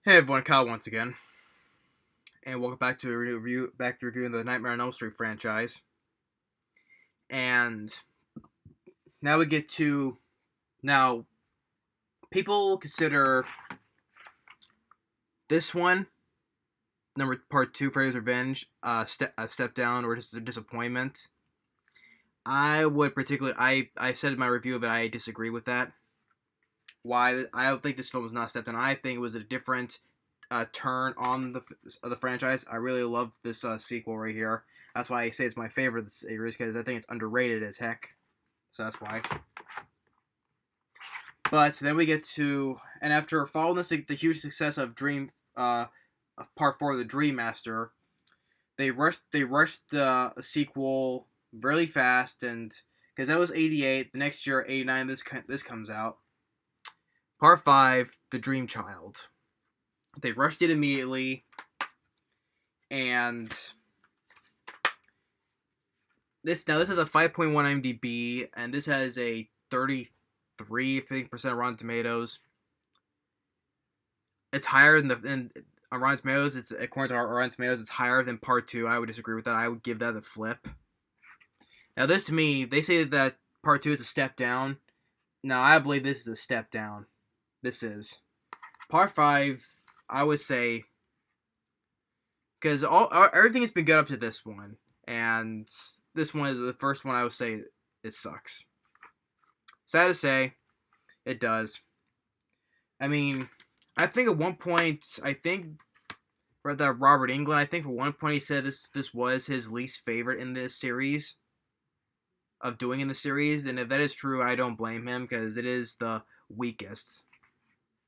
Hey everyone, Kyle once again, and welcome back to reviewing the Nightmare on Elm Street franchise. And now we get to now people consider this one number part two, Freddy's Revenge, a step down or just a disappointment. I said in my review of it I disagree with that. Why? I don't think this film was not a step down. I think it was a different turn on the franchise. I really love this sequel right here. That's why I say it's my favorite of the series, because I think it's underrated as heck. So that's why. But then we get to, and after following the huge success of of Part 4 of the Dream Master, they rushed the sequel really fast, and because that was 88, the next year 89 this comes out. Part 5, The Dream Child. They rushed it immediately, and this has a 5.1 IMDb, and this has a 33% Rotten Tomatoes. It's higher than on Rotten Tomatoes. It's according to Rotten Tomatoes, it's higher than Part 2. I would disagree with that. I would give that a flip. Now, this to me, they say that Part 2 is a step down. Now, I believe this is a step down. This is Part 5. I would say, because everything has been good up to this one, and this one is the first one I would say it sucks. Sad to say, it does. I mean, I think at one point, that Robert Englund, I think at one point he said this was his least favorite in this series, of doing in the series, and if that is true, I don't blame him, because it is the weakest.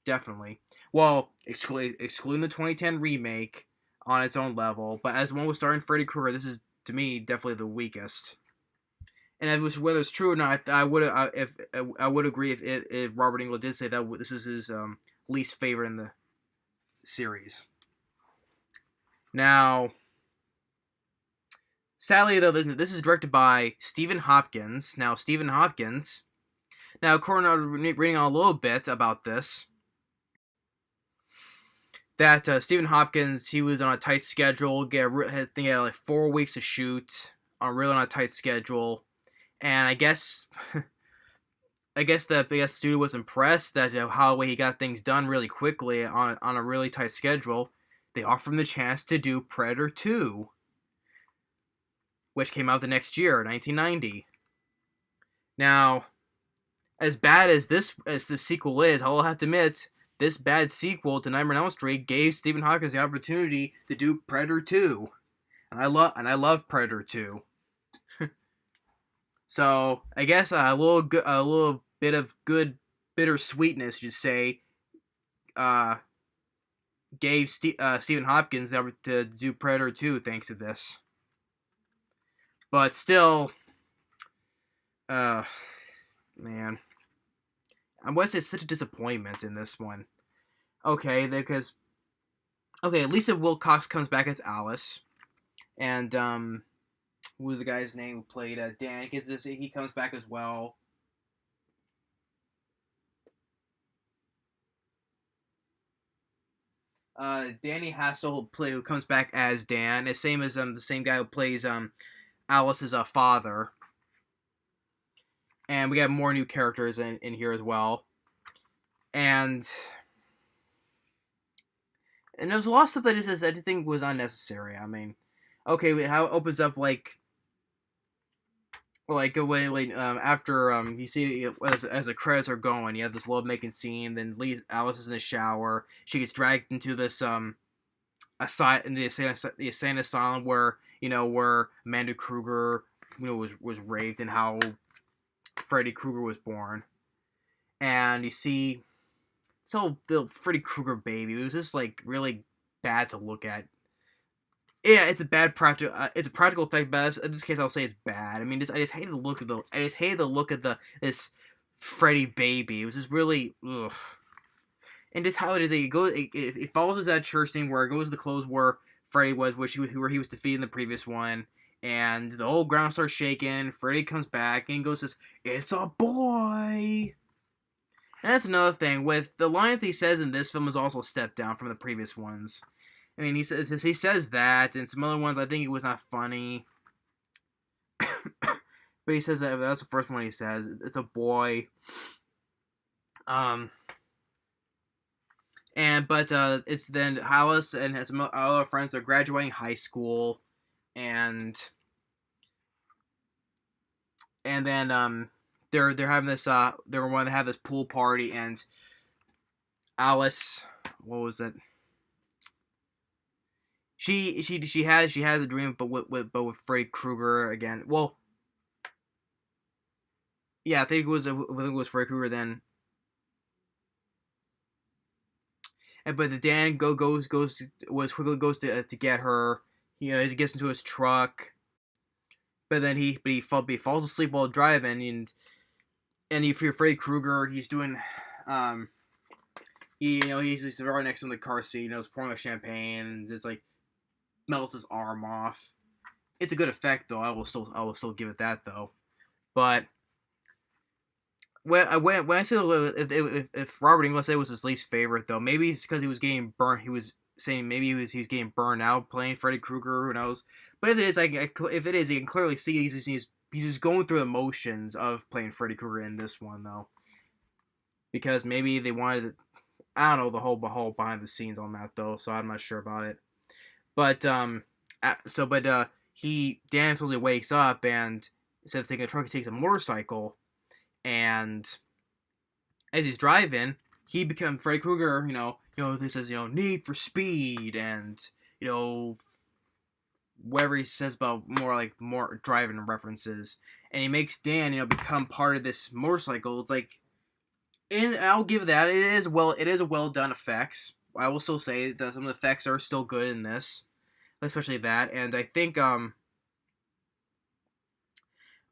Definitely. Well, excluding the 2010 remake on its own level, but as one was starring Freddy Krueger, this is, to me, definitely the weakest. And whether it's true or not, I would agree if Robert Englund did say that this is his least favorite in the series. Now, sadly though, this is directed by Stephen Hopkins. Now, according to reading on a little bit about this, that Stephen Hopkins, he was on a tight schedule. He had like 4 weeks to shoot on really on a tight schedule, and I guess the studio was impressed that how he got things done really quickly on a really tight schedule. They offered him the chance to do Predator 2, which came out the next year, 1990. Now, as bad as the sequel is, I'll have to admit, this bad sequel to Nightmare on Elm Street gave Stephen Hopkins the opportunity to do Predator 2, and I love Predator 2. So I guess a little bit of good bittersweetness, you'd say, gave Stephen Hopkins to do Predator 2 thanks to this. But still, man, I must say it's such a disappointment in this one. Okay, at least if Wilcox comes back as Alice, and who was the guy's name who played Dan? Because he comes back as well. Danny Hassel who comes back as Dan, the same as the same guy who plays Alice's father. And we got more new characters in here as well. And there's a lot of stuff that I think was unnecessary. I mean, okay, how it opens up like after you see as the credits are going, you have this love making scene. Then Alice is in the shower. She gets dragged into this in the insane asylum where Amanda Kruger was raped, and how Freddy Krueger was born. And you see, so the Freddy Krueger baby, it was just like really bad to look at. Yeah, it's a bad practical. It's a practical effect, but in this case, I'll say it's bad. I mean, I just hated the look of this Freddy baby. It was just really ugh. And just how it is, it follows that church scene where it goes to the clothes where Freddy was, where he was defeated in the previous one, and the whole ground starts shaking. Freddy comes back and goes, "It's a boy." And that's another thing with the lines he says in this film is also a step down from the previous ones. I mean, he says that, and some other ones I think it was not funny. But he says that's the first one he says. It's a boy. Um, but it's then Alice and his other friends are graduating high school, and then they're having this they're wanting to have this pool party, and Alice, what was it? She has a dream, but with Freddy Krueger again. Well, yeah, I think it was Freddy Krueger then. But the Dan goes to get her. He gets into his truck, but then he falls asleep while driving, and if you're Freddy Krueger, he's doing he's right next to him in the car seat. He's pouring a champagne, and it's like melts his arm off. It's a good effect though. I will still give it that though. But when I say if Robert Englund said it was his least favorite though, maybe it's because he was getting burnt. He was saying maybe he was getting burned out playing Freddy Krueger. Who knows? But if it is, if it is, you can clearly see he's just going through the motions of playing Freddy Krueger in this one though, because maybe they wanted. I don't know the whole behind the scenes on that though, so I'm not sure about it. But Dan supposedly wakes up and instead of taking a truck, he takes a motorcycle, and as he's driving, he becomes Freddy Krueger. This is Need for Speed, and whatever he says about more driving references, and he makes Dan become part of this motorcycle. It's like, and I'll give that it is a well done effects. I will still say that some of the effects are still good in this, especially that, and I think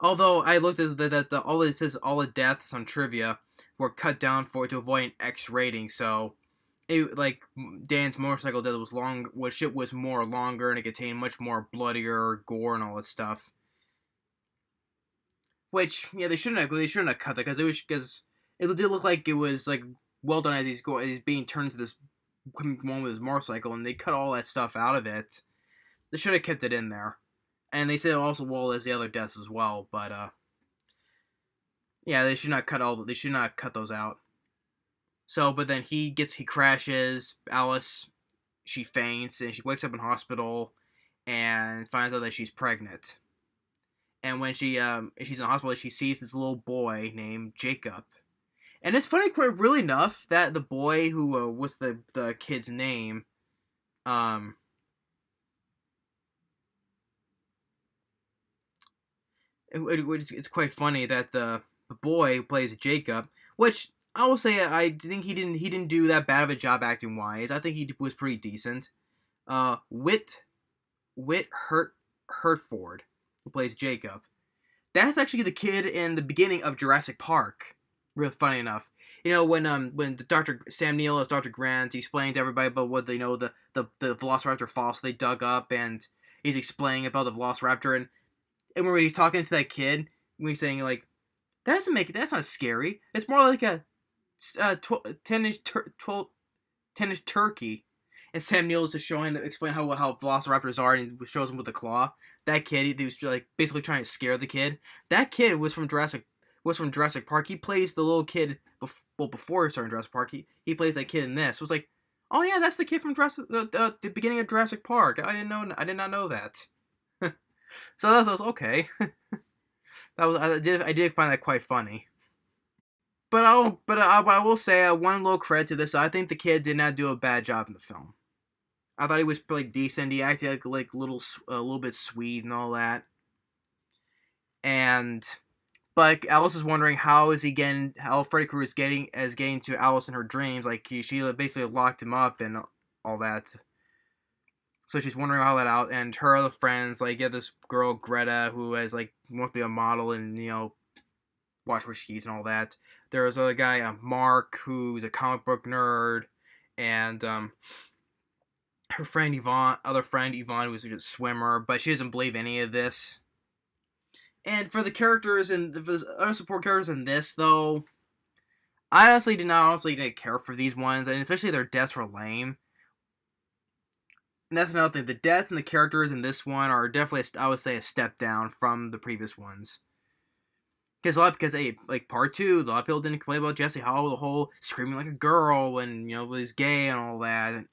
although I looked at that all it says all the deaths on trivia were cut down to avoid an X rating, so it Dan's motorcycle death was long, which it was more longer and it contained much more bloodier gore and all that stuff. Which they shouldn't have cut that because it did look like it was well done as he's being turned to this one with his motorcycle, and they cut all that stuff out of it. They should have kept it in there. And they said also well as the other deaths as well, but they should not cut those out. So, but then he crashes. Alice, she faints and she wakes up in hospital, and finds out that she's pregnant. And when she's in the hospital, she sees this little boy named Jacob. And it's funny, really enough, that the boy who what's the kid's name, it's quite funny that the boy who plays Jacob, which I will say I think he didn't do that bad of a job acting wise. I think he was pretty decent. Whit Hertford, who plays Jacob. That's actually the kid in the beginning of Jurassic Park. Real funny enough. When the Dr. Sam Neill as Dr. Grant, he explained to everybody about what they know the Velociraptor fossil they dug up, and he's explaining about the Velociraptor, and when he's talking to that kid, when he's saying that's not scary. It's more like a 10-inch turkey. And Sam Neill is just explain how Velociraptors are, and he shows him with the claw. That kid, he was basically trying to scare the kid. That kid was from Jurassic Park. He plays the little kid before he started Jurassic Park. He plays that kid in this. It was like, oh yeah, that's the kid from the beginning of Jurassic Park. I did not know that. So that was okay. I did find that quite funny. But I will say one little credit to this. I think the kid did not do a bad job in the film. I thought he was decent. He acted a little bit sweet and all that. But Alice is wondering how Freddy Krueger is getting to Alice in her dreams. She basically locked him up and all that. So she's wondering how that out, and her other friends this girl Greta who has wants to be a model and watch where she eats and all that. There's other guy Mark who's a comic book nerd, and her friend Yvonne who's just a swimmer, but she doesn't believe any of this. And for the characters and the other support characters in this though, I honestly didn't care for these ones, and especially their deaths were lame. And that's another thing. The deaths and the characters in this one are definitely, I would say, a step down from the previous ones. Because hey, like part two, a lot of people didn't complain about Jesse Hall, the whole screaming like a girl and was gay and all that. And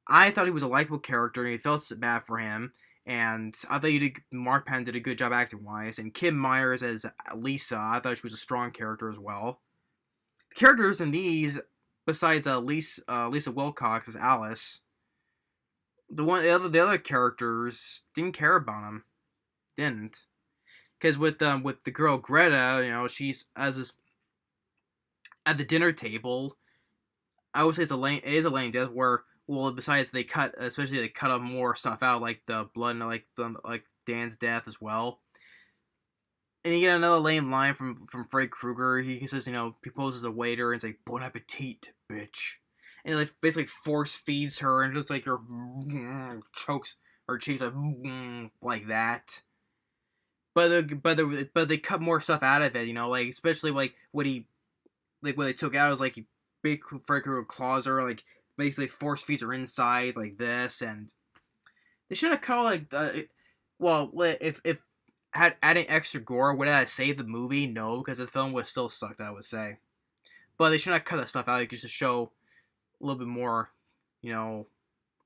I thought he was a likable character, and he felt bad for him. And I thought Mark Penn did a good job acting wise. And Kim Myers as Lisa, I thought she was a strong character as well. The characters in these, besides Lisa Wilcox as Alice, the other characters didn't care about them. Didn't. Because with the girl Greta, she's at the dinner table. I would say it is a lame death where, well, besides they cut up more stuff out, like the blood and like Dan's death as well. And you get another lame line from Freddy Krueger. He says, he poses a waiter and says, "Bon appetit, bitch," and like basically force feeds her and just like her chokes her cheeks like that. But they cut more stuff out of it, like especially like what they took out was like he big Freddy Krueger claws her, like basically force feeds her inside like this, and they should have cut if had adding extra gore, would that save the movie? No, because the film would still sucked, I would say. But they should not cut that stuff out just to show a little bit more,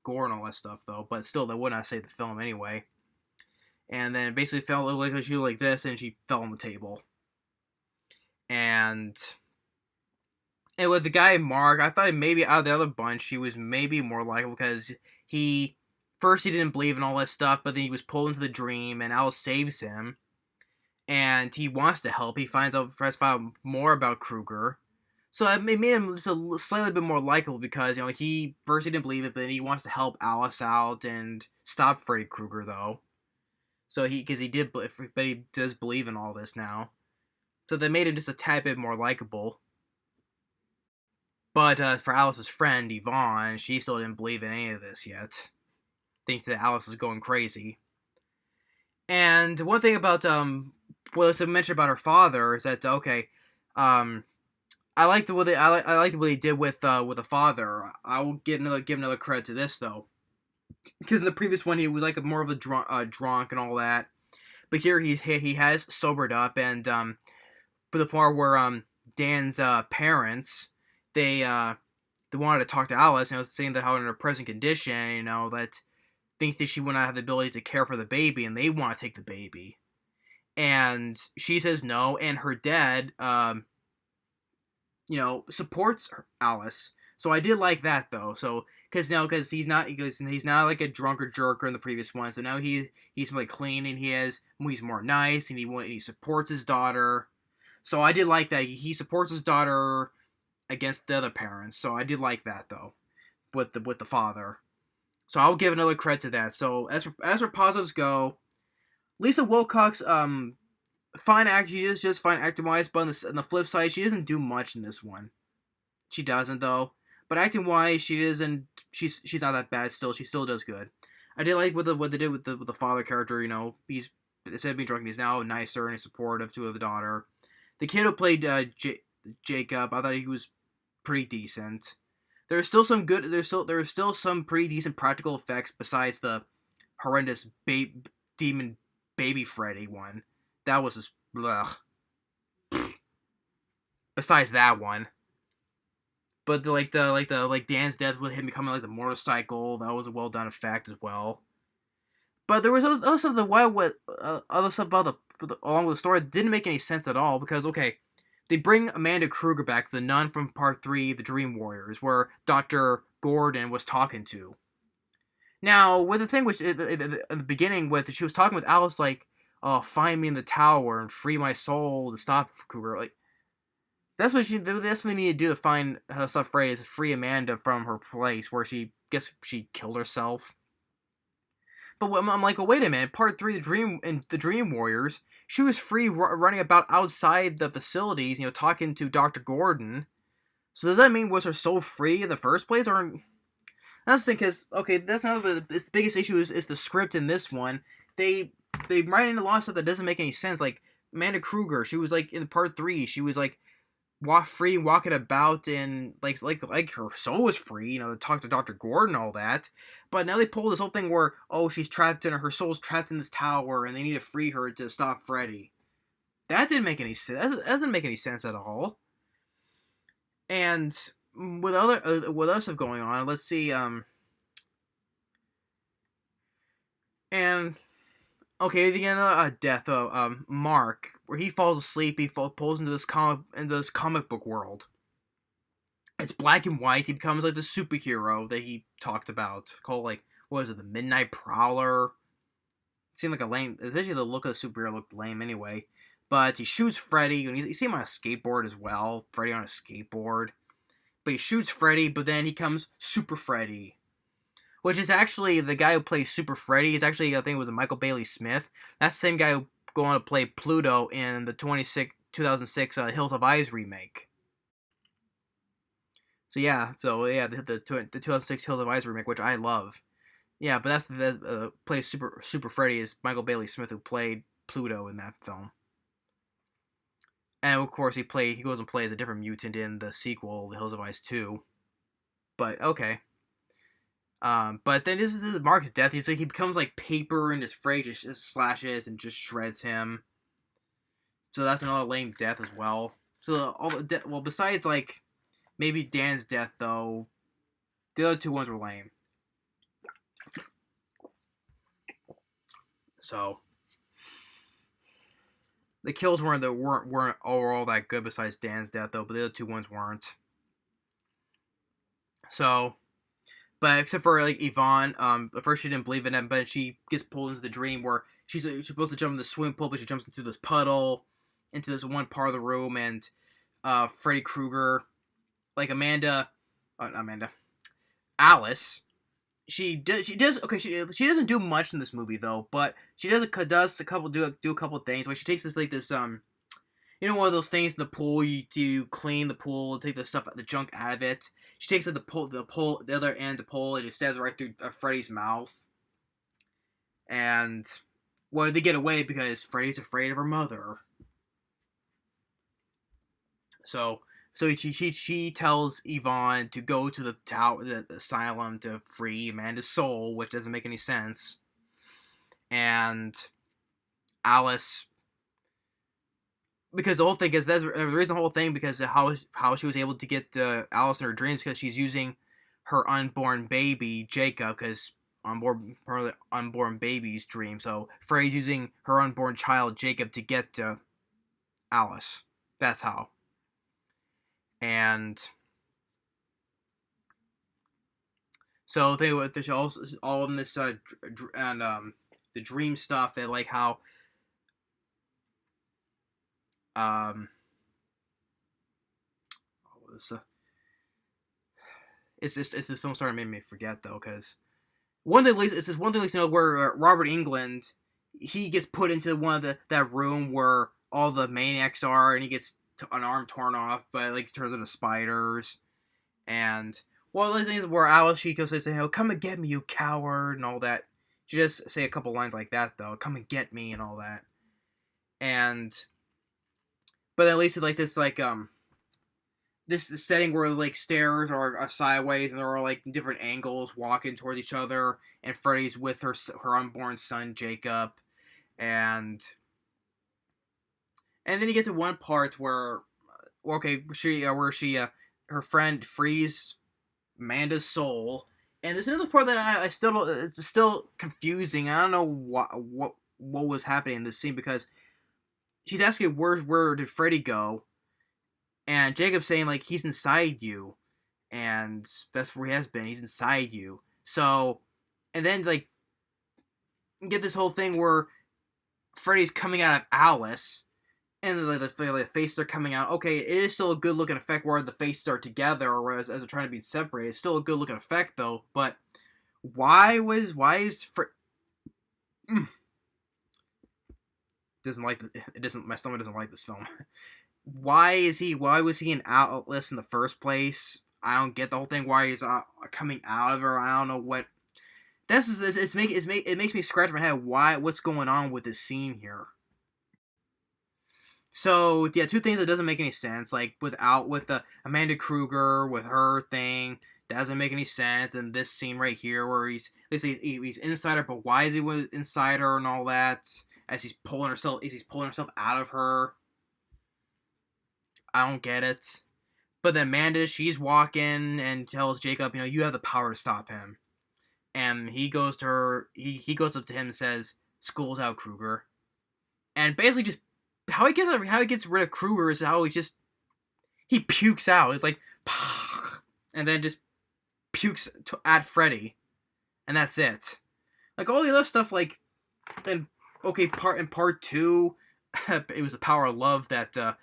gore and all that stuff, though. But still, that would not save the film anyway. And then basically fell like she was like this, and she fell on the table. And with the guy Mark, I thought maybe out of the other bunch, he was maybe more likable because he didn't believe in all this stuff, but then he was pulled into the dream, and Alice saves him, and he wants to help. He finds out more about Krueger, so it made him just a slightly bit more likable because he first didn't believe it, but then he wants to help Alice out and stop Freddy Krueger though. So he does believe in all this now, so they made him just a tad bit more likable. But for Alice's friend Yvonne, she still didn't believe in any of this yet. Thinks that Alice is going crazy. And one thing about what I mentioned about her father is that I like the way they did with the father. I will give another credit to this though, because in the previous one he was like more of a drunk and all that, but here he has sobered up, and for the part where Dan's parents they wanted to talk to Alice, saying that how in her present condition, that thinks that she will not have the ability to care for the baby, and they want to take the baby. And she says no, and her dad, supports Alice. So I did like that, though. So, because he's not like a drunk or jerker in the previous one, so now he's really clean, and he's more nice, and he supports his daughter. So I did like that. He supports his daughter against the other parents. So I did like that, though, with the father. So I'll give another credit to that. So as for positives go, Lisa Wilcox, fine act. She is just fine acting wise, but on the flip side, she doesn't do much in this one. She doesn't though. But acting wise, she isn't. She's not that bad. She still does good. I did like what they did with the father character. He's instead of being drunk, he's now nicer and he's supportive to the daughter. The kid who played Jacob, I thought he was pretty decent. There are still some pretty decent practical effects besides the horrendous demon baby Freddy one. That was just ugh. Besides that one, but Dan's death with him becoming like the motorcycle, that was a well done effect as well. But there was also other stuff about along with the story that didn't make any sense at all because they bring Amanda Krueger back, the nun from Part 3, The Dream Warriors, where Dr. Gordon was talking to. Now, with the thing which at the beginning with she was talking with Alice like, "Oh, find me in the tower and free my soul to stop Krueger." Like, that's what they need to do to find stuff Freddy is free Amanda from her place where she killed herself. But I'm like, wait a minute. Part 3, the Dream Warriors, she was free running about outside the facilities, talking to Dr. Gordon. So does that mean was her soul free in the first place, or? That's the thing, because that's another. The biggest issue is the script in this one. They write in a lot of stuff that doesn't make any sense. Like Amanda Krueger, she was like in Part 3, she was like walking about, and like her soul was free, to talk to Dr. Gordon and all that. But now they pull this whole thing where, oh, her soul's trapped in this tower, and they need to free her to stop Freddy. That didn't make any sense. That doesn't make any sense at all. And with other stuff going on, let's see. And okay, the end of death of Mark, where he falls asleep. He pulls into this comic book world. It's black and white. He becomes like the superhero that he talked about, called like, what was it, the Midnight Prowler? It seemed like a lame. Especially the look of the superhero looked lame anyway. But he shoots Freddy, and you see him on a skateboard as well. Freddy on a skateboard. But he shoots Freddy, but then he comes Super Freddy. Which is actually the guy who plays Super Freddy. Is actually, I think it was Michael Bailey Smith. That's the same guy who go on to play Pluto in the 2006 Hills of Eyes remake. So yeah, the 2006 Hills of Eyes remake, which I love. Yeah, but that's the plays Super Freddy is Michael Bailey Smith, who played Pluto in that film. And of course he goes and plays a different mutant in the sequel, The Hills of Eyes 2. But okay. But then this is Mark's death. He becomes like paper, and his Freddy just slashes and just shreds him. So that's another lame death as well. So besides like maybe Dan's death though, the other two ones were lame. So the kills weren't overall that good besides Dan's death though, but the other two ones weren't. So, but except for like Yvonne, at first she didn't believe in it, but she gets pulled into the dream where she's supposed to jump in the swimming pool, but she jumps into this puddle, into this one part of the room, and Freddy Krueger, like Alice. She doesn't do much in this movie though, but she do a couple things. Like she takes this one of those things in the pool to clean the pool, take the junk out of it. She takes the other end of the pole, and it stabs right through Freddy's mouth. And they get away because Freddy's afraid of her mother. So she tells Yvonne to go to the tower, the asylum, to free Amanda's soul, which doesn't make any sense. And Alice, because the whole thing is the reason the whole thing because of how she was able to get Alice in her dreams, because she's using her unborn baby Jacob, because unborn baby's dream. So Freddy's using her unborn child Jacob to get Alice. That's how. And so there's also all in this the dream stuff, and like how it's this film started made me forget though, because one thing at least where Robert Englund, he gets put into one of that room where all the maniacs are, and he gets an arm torn off, but like turns into spiders. And one of the things where Alice, she goes saying, "Oh, come and get me, you coward," and all that. She just say a couple lines like that though, "Come and get me," and all that. But at least it's like this setting where like stairs are sideways, and they're all like different angles walking towards each other, and Freddy's with her unborn son Jacob, and then you get to one part where her friend frees Amanda's soul, and there's another part that I still don't, it's still confusing. I don't know what was happening in this scene, because she's asking where did Freddy go, and Jacob's saying like he's inside you, and that's where he has been. He's inside you. So, and then like you get this whole thing where Freddy's coming out of Alice, and the faces are coming out. Okay, it is still a good looking effect where the faces are together, or as they're trying to be separated. It's still a good looking effect though. But why is doesn't like it doesn't my stomach doesn't like this film. Why was he in Atlas in the first place? I don't get the whole thing. Why he's coming out of her? I don't know what. It makes me scratch my head. What's going on with this scene here? So yeah, two things that doesn't make any sense. Like with the Amanda Kruger with her thing doesn't make any sense. And this scene right here where they say he's inside her, but why is he inside her and all that? As he's pulling herself out of her. I don't get it. But then Amanda, she's walking and tells Jacob, you have the power to stop him. And he goes to her. He goes up to him and says, "School's out, Kruger." And basically just how he gets rid of Kruger is how he pukes out. It's like, and then just pukes at Freddy, and that's it. Like all the other stuff, like in part two, it was the power of love that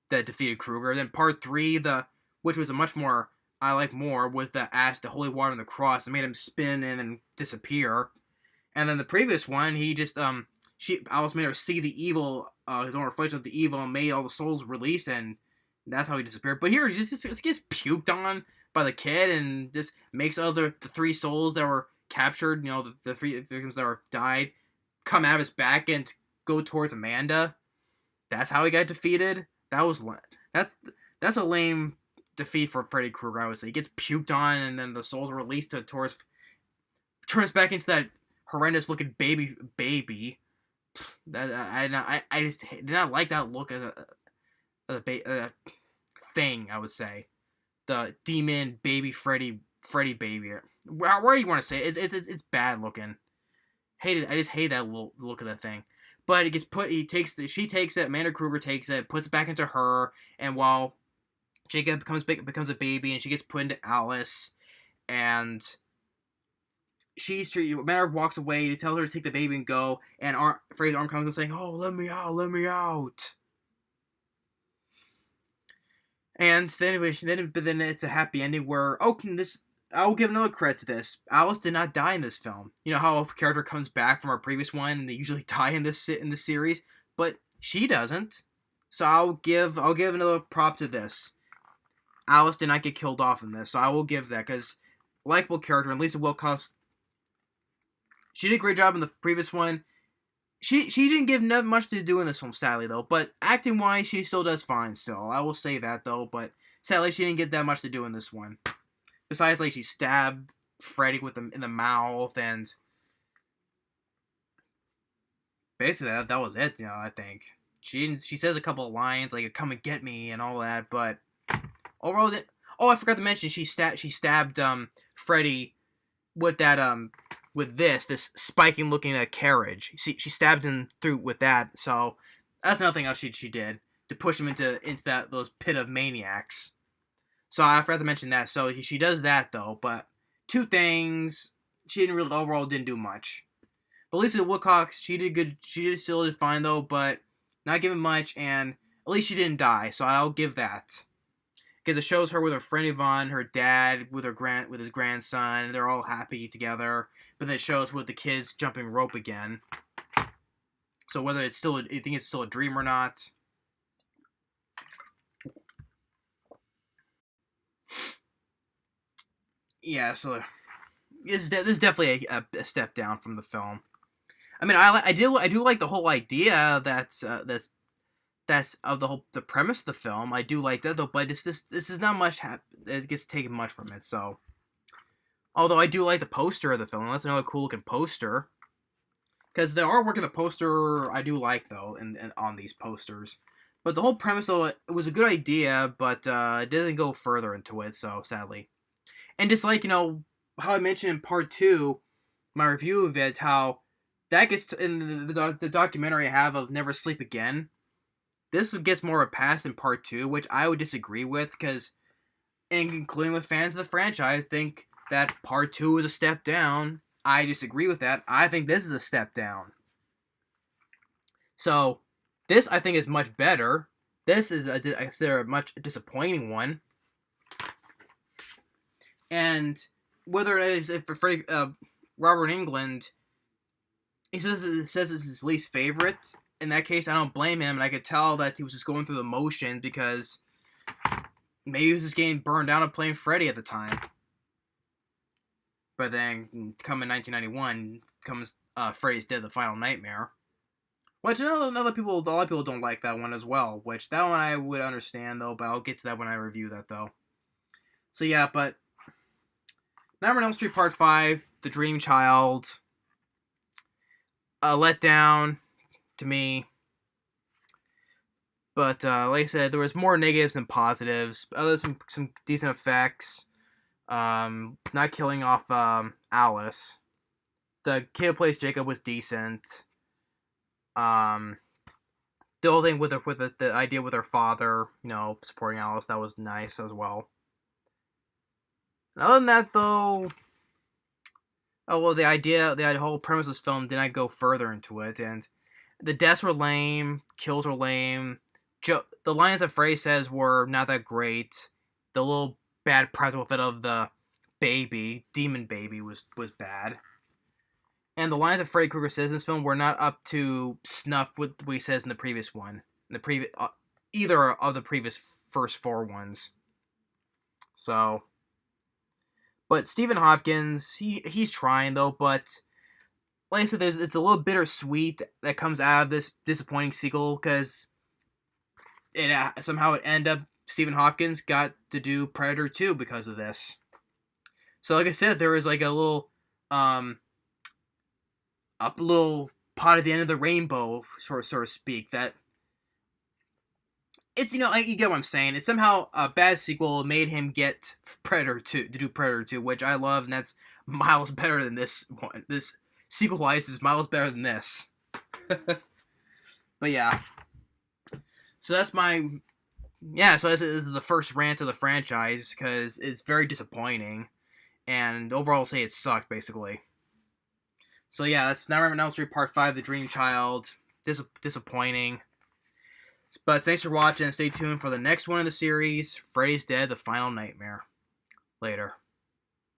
defeated Kruger. Then part three, which was a much more I like more, was the holy water and the cross that made him spin and then disappear. And then the previous one, he just Alice made her see the evil, his own reflection of the evil, and made all the souls release, and that's how he disappeared. But here, he just gets puked on by the kid, and just makes the three souls that were captured, the three victims that were died, come out of his back and go towards Amanda. That's how he got defeated. That's a lame defeat for Freddy Krueger. I would say he gets puked on, and then the souls are released turns back into that horrendous looking baby. I just did not like that look of the thing. I would say the demon baby Freddy baby. Where you want to say it, it's bad looking. Hated. I just hate that look of the thing. But it gets she takes it. Amanda Kruger takes it, puts it back into her, and while Jacob becomes a baby, and she gets put into Alice, and Amanda walks away to tell her to take the baby and go, and Freddy's arm comes and saying, "Oh, let me out." And then it's a happy ending where I will give another credit to this. Alice did not die in this film. You know how a character comes back from our previous one and they usually die in this series, but she doesn't. So I'll give another prop to this. Alice did not get killed off in this, so I will give that, because likable character, and Lisa Wilcox, she did a great job in the previous one. She didn't give much to do in this film, sadly, though. But acting-wise, she still does fine, still. I will say that, though. But sadly, she didn't get that much to do in this one. Besides, like, she stabbed Freddy in the mouth, and basically, that was it, I think. She says a couple of lines, like, "Come and get me," and all that, but overall, I forgot to mention, she stabbed Freddy with that, with this spiking looking carriage. She stabbed him through with that, so that's nothing else she did to push him into those pit of maniacs. So I forgot to mention that. So she does that, though, but two things, she overall didn't do much. But Lisa Wilcox, she did good. She still did fine, though, but not giving much, and at least she didn't die, so I'll give that. Because it shows her with her friend Yvonne, her dad with his grandson, and they're all happy together. But then it shows with the kids jumping rope again. So whether you think it's still a dream or not. Yeah, so this is definitely a step down from the film. I mean, I do like the whole idea that's of the premise of the film. I do like that, though, but this is not much. It gets taken much from it. So, although I do like the poster of the film, that's another cool looking poster. Because the artwork in the poster I do like, though, and on these posters. But the whole premise, though, it was a good idea, but it didn't go further into it. So sadly, and just like how I mentioned in part 2, my review of it, how that gets in the documentary I have of Never Sleep Again. This gets more of a pass in part 2, which I would disagree with, because, including with fans of the franchise, think that part 2 is a step down. I disagree with that. I think this is a step down. So, this I think is much better. This is I consider a much disappointing one. And whether it is for Robert Englund, he says it's his least favorite. In that case, I don't blame him, and I could tell that he was just going through the motion because maybe he was just getting burned out of playing Freddy at the time. But then, come in 1991, comes Freddy's Dead: The Final Nightmare, Which a lot of people don't like that one as well. Which that one I would understand though, but I'll get to that when I review that though. So yeah, but Nightmare on Elm Street Part 5, The Dream Child, a letdown to me. But like I said, there was more negatives than positives. Other some decent effects. Not killing off Alice. The kid who plays Jacob was decent. The whole thing with the idea with her father, supporting Alice, that was nice as well. And other than that, though, the whole premise of this film did not go further into it, and the deaths were lame, kills were lame. The lines that Frey says were not that great. The little bad practical effect of the demon baby, was bad. And the lines that Freddy Krueger says in this film were not up to snuff with what he says in the previous one. Either of the previous first 4 ones. So, but Stephen Hopkins, he's trying though. But like I said, it's a little bittersweet that comes out of this disappointing sequel because somehow it ended up Stephen Hopkins got to do Predator 2 because of this. So like I said, there was like a little pot at the end of the rainbow, so to speak, that it's, you get what I'm saying. It's somehow a bad sequel made him get Predator 2, to do Predator 2, which I love, and that's miles better than this one. This sequel-wise is miles better than this. But yeah. So that's this is the first rant of the franchise, because it's very disappointing, and overall I'll say it sucked, basically. So yeah, that's Nightmare on Elm Street Part 5, The Dream Child. Disappointing. But thanks for watching, and stay tuned for the next one in the series, Freddy's Dead, The Final Nightmare. Later.